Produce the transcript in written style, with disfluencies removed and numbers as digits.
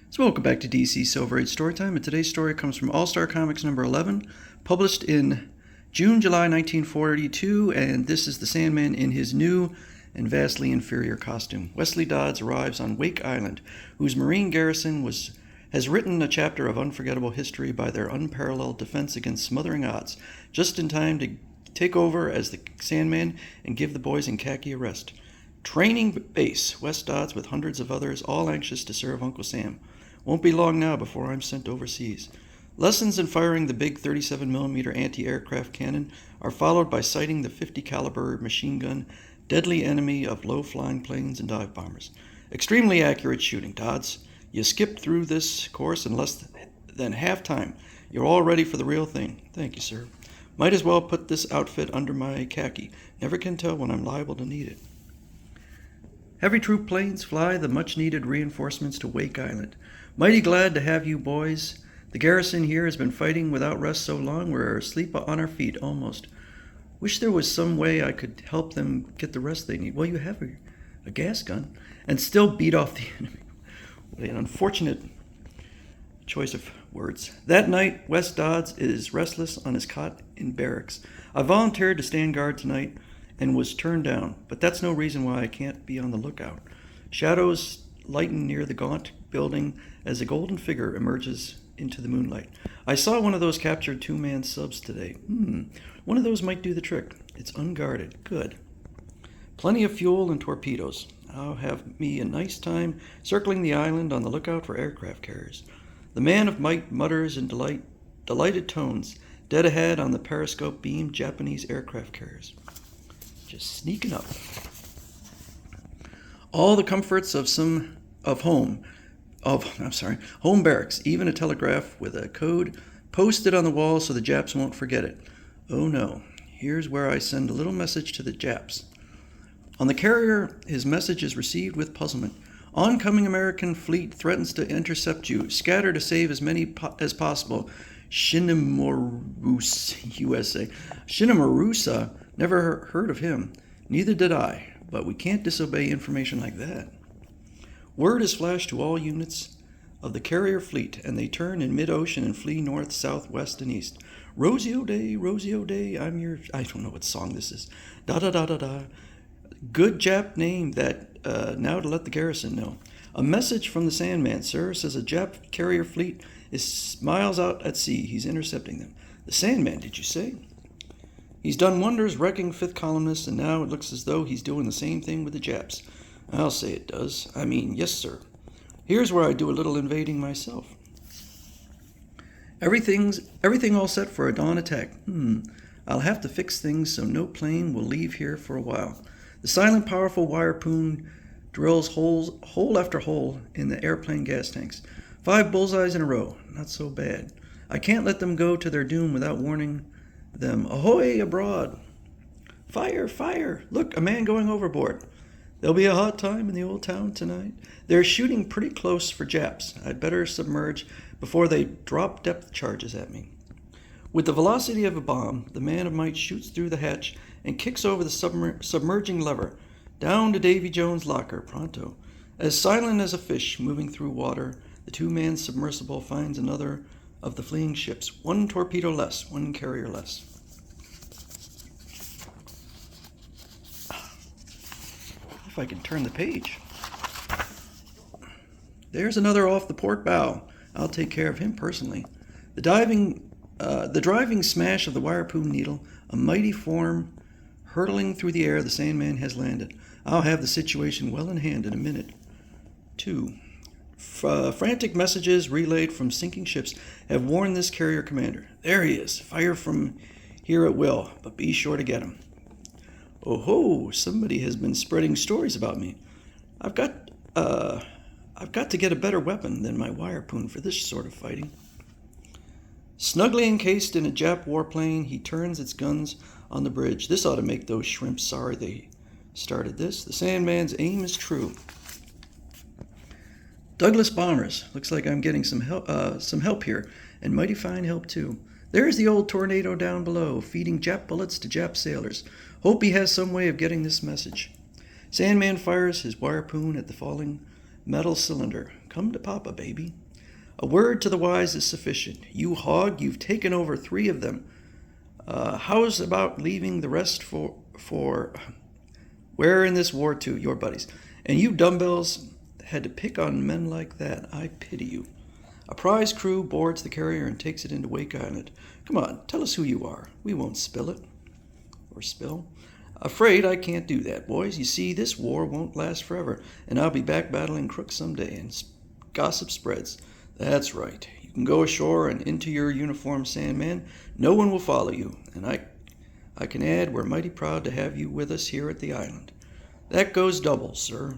So welcome back to DC Silver Age Storytime, and today's story comes from All-Star Comics number 11, published in June-July 1942, and this is the Sandman in his new and vastly inferior costume. Wesley Dodds arrives on Wake Island, whose Marine garrison has written a chapter of unforgettable history by their unparalleled defense against smothering odds, just in time to take over as the Sandman and give the boys in khaki a rest. Training base, Wes Dodds with hundreds of others, all anxious to serve Uncle Sam. Won't be long now before I'm sent overseas. Lessons in firing the big 37mm anti-aircraft cannon are followed by sighting the 50 caliber machine gun, deadly enemy of low-flying planes and dive bombers. Extremely accurate shooting, Dodds. You skipped through this course in less than half time. You're all ready for the real thing. Thank you, sir. Might as well put this outfit under my khaki. Never can tell when I'm liable to need it. Heavy troop planes fly the much-needed reinforcements to Wake Island. Mighty glad to have you boys. The garrison here has been fighting without rest so long we're asleep on our feet almost. Wish there was some way I could help them get the rest they need. Well, you have a gas gun and still beat off the enemy. What an unfortunate choice of words. That night, Wes Dodds is restless on his cot in barracks. I volunteered to stand guard tonight and was turned down, but that's no reason why I can't be on the lookout. Shadows lighten near the gaunt building as a golden figure emerges into the moonlight. I saw one of those captured two-man subs today. One of those might do the trick. It's unguarded. Good. Plenty of fuel and torpedoes. I'll have me a nice time circling the island on the lookout for aircraft carriers. The man of might mutters in delighted tones, dead ahead on the periscope beam Japanese aircraft carriers. Just sneaking up. All the comforts of home barracks, even a telegraph with a code posted on the wall so the Japs won't forget it. Oh no, here's where I send a little message to the Japs. On the carrier, his message is received with puzzlement. Oncoming American fleet threatens to intercept you. Scatter to save as many as possible. Shinamarusa, USA. Shinamarusa, never heard of him. Neither did I, but we can't disobey information like that. Word is flashed to all units of the carrier fleet, and they turn in mid-ocean and flee north, south, west, and east. Rosie O'Day, I'm your... I don't know what song this is. Da-da-da-da-da. Good Jap name that, now to let the garrison know. A message from the Sandman, sir, says a Jap carrier fleet is miles out at sea. He's intercepting them. The Sandman, did you say? He's done wonders wrecking fifth columnists, and now it looks as though he's doing the same thing with the Japs. I'll say it does. I mean, yes, sir. Here's where I do a little invading myself. Everything all set for a dawn attack. I'll have to fix things so no plane will leave here for a while. The silent, powerful wirepoon drills hole after hole in the airplane gas tanks. 5 bullseyes in a row. Not so bad. I can't let them go to their doom without warning them. Ahoy abroad! Fire, fire! Look, a man going overboard. There'll be a hot time in the old town tonight. They're shooting pretty close for Japs. I'd better submerge before they drop depth charges at me. With the velocity of a bomb, the man of might shoots through the hatch and kicks over the submerging lever. Down to Davy Jones' locker, pronto. As silent as a fish moving through water, the two-man submersible finds another of the fleeing ships. 1 torpedo less, 1 carrier less. If I can turn the page. There's another off the port bow. I'll take care of him personally. The driving smash of the wirepoon needle, a mighty form hurtling through the air. The Sandman has landed. I'll have the situation well in hand in a minute. 2. Frantic messages relayed from sinking ships have warned this carrier commander. There he is. Fire from here at will, but be sure to get him. Oh ho! Somebody has been spreading stories about me. I've got to get a better weapon than my wirepoon for this sort of fighting. Snugly encased in a Jap warplane, he turns its guns on the bridge. This ought to make those shrimps sorry they started this. The Sandman's aim is true. Douglas bombers. Looks like I'm getting some help here, and mighty fine help too. There's the old tornado down below, feeding Jap bullets to Jap sailors. Hope he has some way of getting this message. Sandman fires his wirepoon at the falling metal cylinder. Come to Papa, baby. A word to the wise is sufficient. You hog, you've taken over 3 of them. How's about leaving the rest for where in this war to your buddies? And you dumbbells had to pick on men like that. I pity you. A prize crew boards the carrier and takes it into Wake Island. Come on, tell us who you are. We won't spill it. Or spill. Afraid I can't do that, boys. You see, this war won't last forever, and I'll be back battling crooks someday, and gossip spreads. That's right. You can go ashore and into your uniform, Sandman. No one will follow you, and I can add we're mighty proud to have you with us here at the island. That goes double, sir.